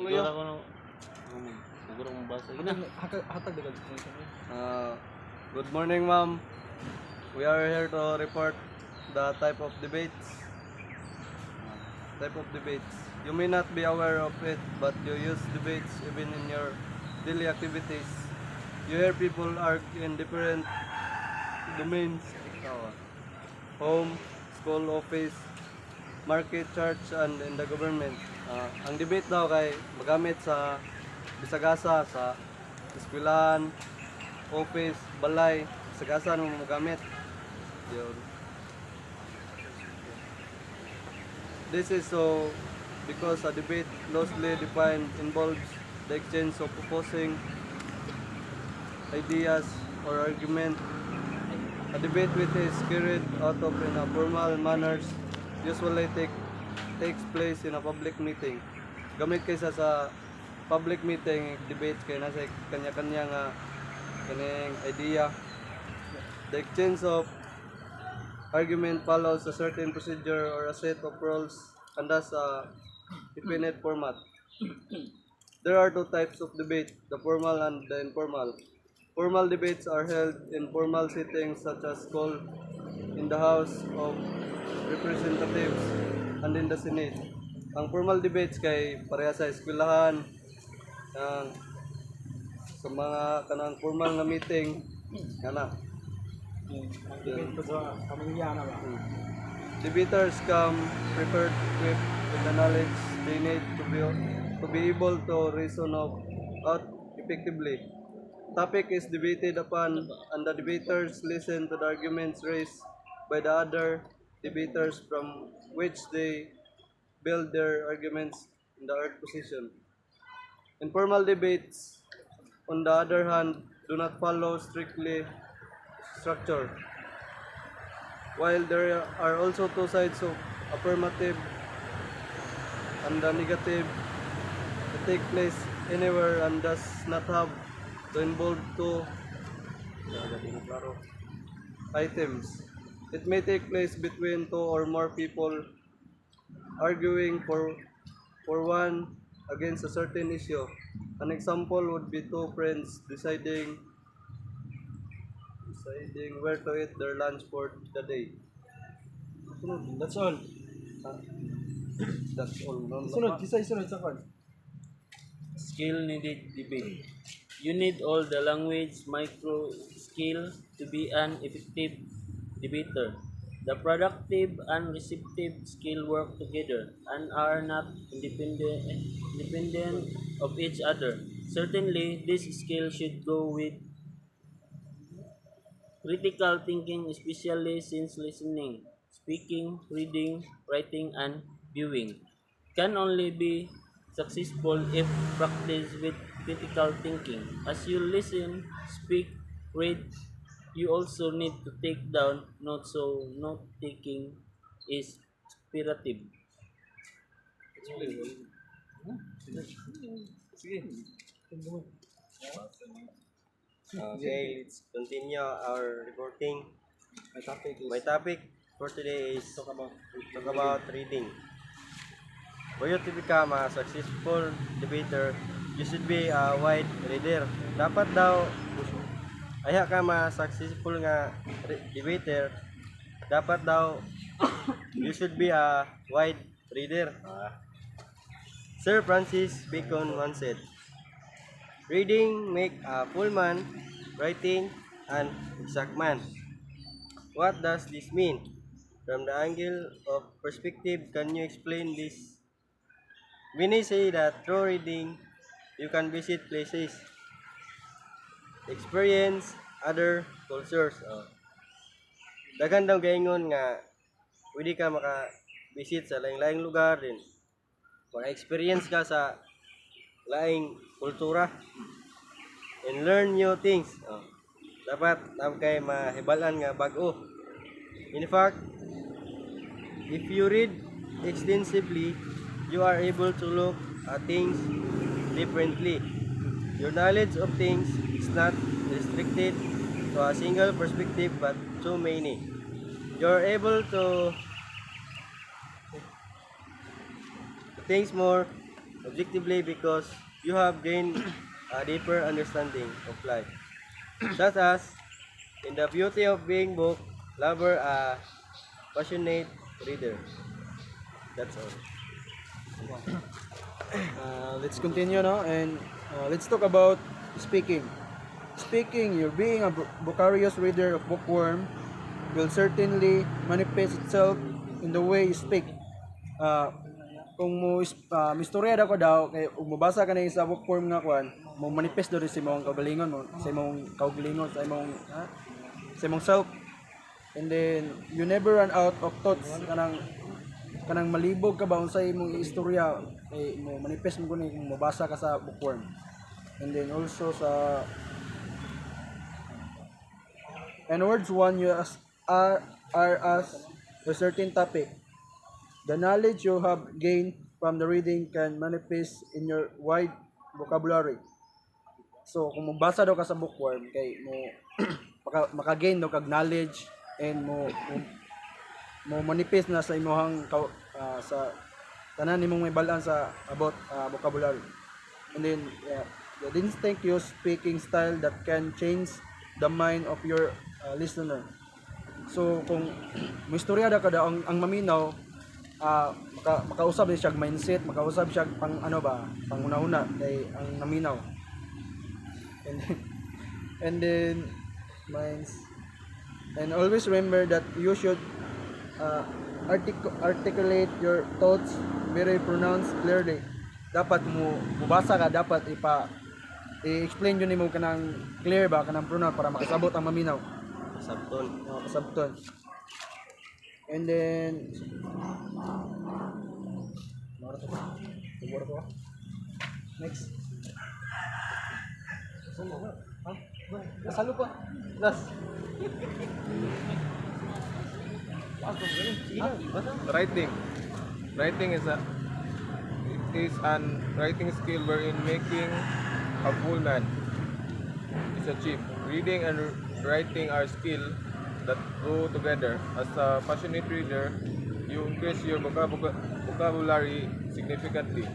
Siguro ako no. Siguro mong basa. Hatag dagal explanation. Good morning, ma'am. We are here to report the type of debates. You may not be aware of it, but you use debates even in your daily activities. You hear people argue in different domains. Home, school, office, market, church, and in the government. Ang debate daw kay magamit sa bisagasa sa eskwelahan, office, balay, bisagasa mo magamit. Yun. This is so because a debate loosely defined involves the exchange of opposing ideas or argument. A debate which is carried out of in a formal manners usually takes place in a public meeting. Gamit kaysa sa public meeting, debates kay nasa kanya-kanya nga kaning idea. The exchange of argument follows a certain procedure or a set of rules and thus a definite format. There are two types of debate, the formal and the informal. Formal debates are held in formal settings such as school, in the House of Representatives, and in the Senate. Ang formal debates kay pareha sa eskwelahan, sa mga kanang formal nga meeting, kana. Debate sa pamilya na ba? Debaters come prepared with the knowledge they need to be able to reason out effectively. Topic is debated upon and the debaters listen to the arguments raised by the other debaters from which they build their arguments in the earth position. Informal debates, on the other hand, do not follow strictly structure. While there are also two sides of affirmative and the negative, to take place anywhere and does not have to involve two items. It may take place between two or more people arguing for one against a certain issue. An example would be two friends deciding where to eat their lunch for the day. That's all. That's all. Sunod, isunod sa kon. Skill needed debate. You need all the language micro skill to be an effective debater. The productive and receptive skill work together and are not independent of each other. Certainly, this skill should go with critical thinking, especially since listening, speaking, reading, writing, and viewing can only be successful if practiced with critical thinking. As you listen, speak, read, you also need to take down notes, so note taking is imperative. Okay, let's continue our reporting. My topic for today is talk about reading. For you to become a successful debater, you should be a wide reader. Dapat daw aya ka ma-successful nga debater. Dapat daw you should be a wide reader. Sir Francis Bacon once said, "Reading make a full man, writing an exact man." What does this mean? From the angle of perspective, can you explain this? Many say that through reading, you can visit places, experience other cultures. Daghan daw gaingon nga pwede ka maka-visit sa laing-laing lugar din. Maka-experience ka sa laing kultura and learn new things. Dapat kay mahibalan nga bag-o. In fact, if you read extensively, you are able to look at things differently. Your knowledge of things is not restricted to a single perspective but too many. You're able to think more objectively because you have gained a deeper understanding of life. Such as, in the beauty of being book lover, a passionate reader. That's all. Let's continue now and let's talk about speaking. Speaking, you're being a vocarious reader of bookworm will certainly manifest itself in the way you speak. Ah, kung mistorya ko daw kay ug mabasa ka na sa bookworm nga kwan, mo manifest do rin sa imong kaugalingon mo, sa imong kaugalingon, sa imong self. And then you never run out of thoughts kanang malibog ka ba unsay imong istorya kay mo manifest mo kung mabasa ka sa bookworm. And then also and words one you are as a certain topic. The knowledge you have gained from the reading can manifest in your wide vocabulary. So kung magbasa daw ka sa bookworm kay mo maka-gain daw kag knowledge and mo manifest na sa imong sa tanan nimong may balaan sa about vocabulary. And then the distinctive speaking style that can change the mind of your listener. So kung mo istorya da kada ang maminaw makausab siya mindset, makausab siya pang pangunahuna kay ang naminaw. And then minds and always remember that you should articulate your thoughts very pronounced clearly. Dapat mo mubasa ka, dapat i-explain yun mo kanang clear ba kanang pronoun para makasabot ang maminaw. Sabton. And then next. Kasalo pa. Last. Writing is an writing skill wherein making a full man is achieved. Reading and writing are skills that go together. As a passionate reader, you increase your vocabulary significantly.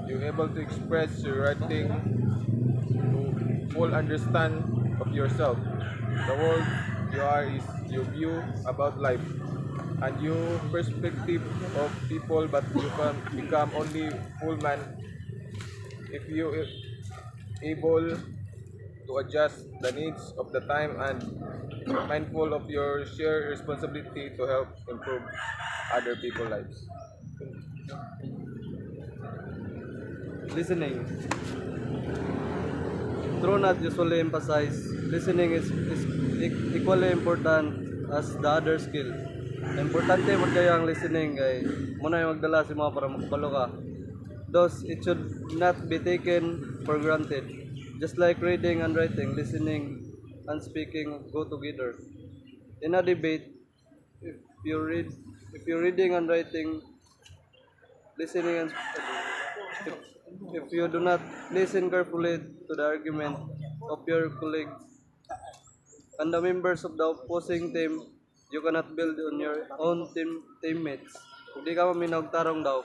You're able to express your writing to full understand of yourself. The world you are is your view about life and your perspective of people, but you can become only full man if you are able to adjust the needs of the time and mindful of your shared responsibility to help improve other people's lives. Listening. True not usually emphasize, listening is equally important as the other skill. Importante mo kayo ang listening kay muna yung magdala si mga para makabalo ka. Thus, it should not be taken for granted. Just like reading and writing, listening and speaking go together. In a debate, if you're reading and writing, listening and if you do not listen carefully to the argument of your colleagues and the members of the opposing team, you cannot build on your own teammates. Kung di ka maminaw tarong daw,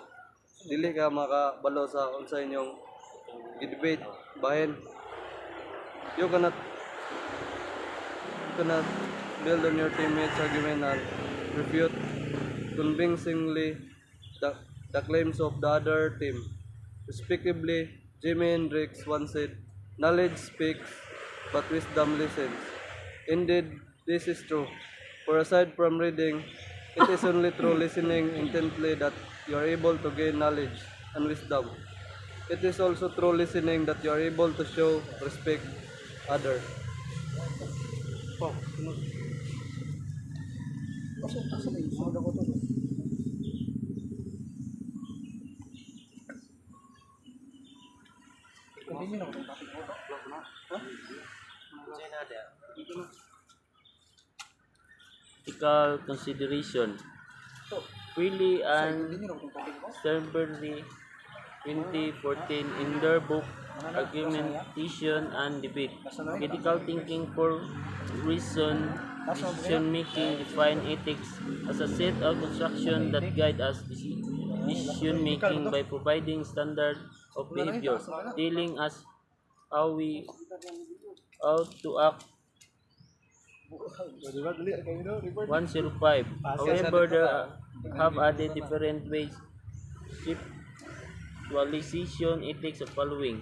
dili ka makabalo sa unsa inyong i-debate bahin. You cannot build on your teammates' argument and refute convincingly the claims of the other team. Respectively, Jimi Hendrix once said, "Knowledge speaks, but wisdom listens." Indeed, this is true. For aside from reading, it is only through listening intently that you are able to gain knowledge and wisdom. It is also through listening that you are able to show respect others. Ethical consideration. Freely and Sternberry 2014 in their book Argumentation and Debate. Critical thinking for reason decision making define ethics as a set of instructions that guide us decision making by providing standard of behavior, telling us how we ought to act. 105. However, there have added different ways. Conceptualization ethics of following.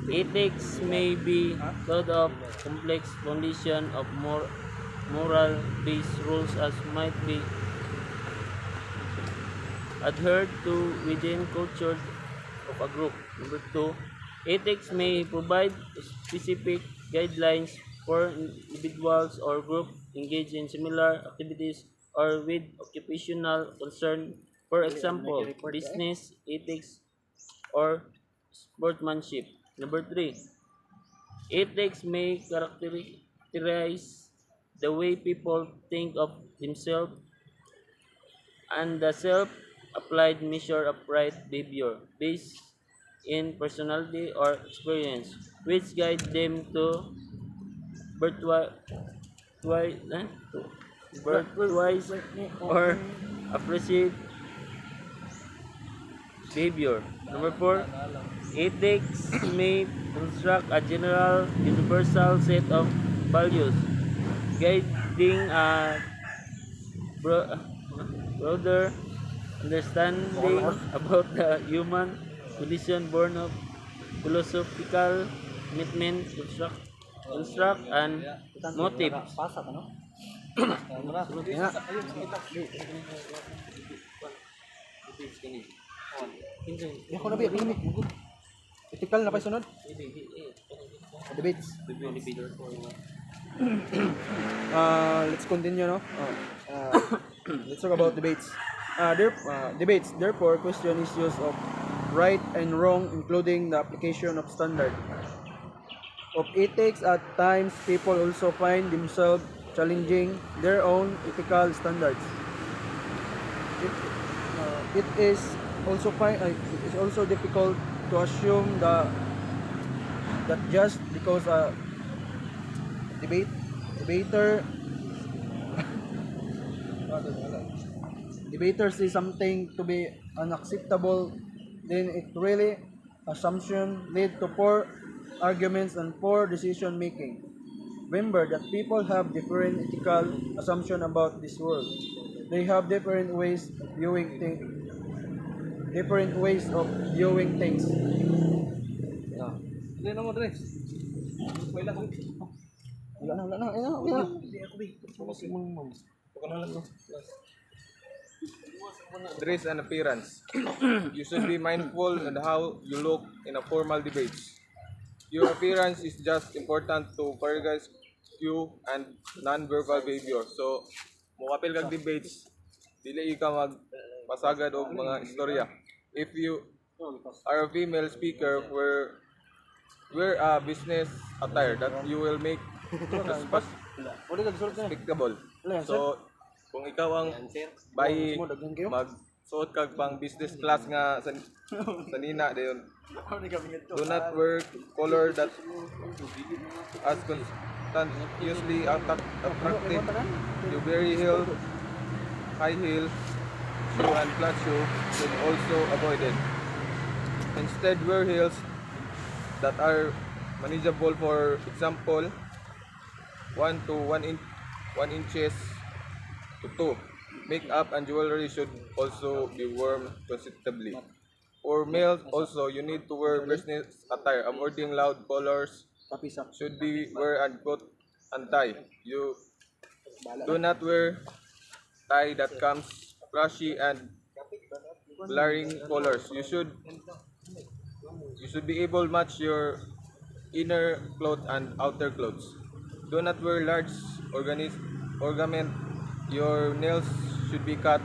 Ethics may be thought of complex foundation of moral-based rules as might be adhered to within culture of a group. Number 2, ethics may provide specific guidelines for individuals or groups engaged in similar activities or with occupational concern. For example, business ethics or sportsmanship. Number 3, ethics may characterize the way people think of themselves and the self-applied measure of right behavior based in personality or experience, which guide them to birthwise, birthwise or appreciate behavior. Number 4, ethics may construct a general, universal set of values, guiding a bro- broader understanding about the human condition born of philosophical commitment, construct and motive. Ako na ba? Ethical na pa sunod? Debates. Let's continue, no? Let's talk about debates. Debates. Therefore, question issues of right and wrong, including the application of standard of ethics. At times, people also find themselves challenging their own ethical standards. It is also difficult to assume that just because a debater sees something to be unacceptable, then it really assumption lead to poor arguments and poor decision making. Remember that people have different ethical assumptions about this world. They have different ways of viewing things. Wala na. Dress and appearance. You should be mindful on how you look in a formal debates. Your appearance is just important to characterize you and non-verbal behavior. So, mukapil kag debates, dili ka magpasagad og mga istorya. If you are a female speaker, wear a business attire that you will make respectable. So, kung ikaw ang bayi, magsuot kag pang business class nga sanina dayon. Do not wear color that as conspicuously attractive. You very high heel, shoe and flat shoe should also avoided. Instead, wear heels that are manageable. For example, 1 to 1 inches to 2. Makeup and jewelry should also be worn considerably. For males also, you need to wear business attire. Avoiding loud colors should be wear and coat and tie. You do not wear tie that comes flashy and blaring colors. You should be able to match your inner clothes and outer clothes. Do not wear large ornament. Your nails should be cut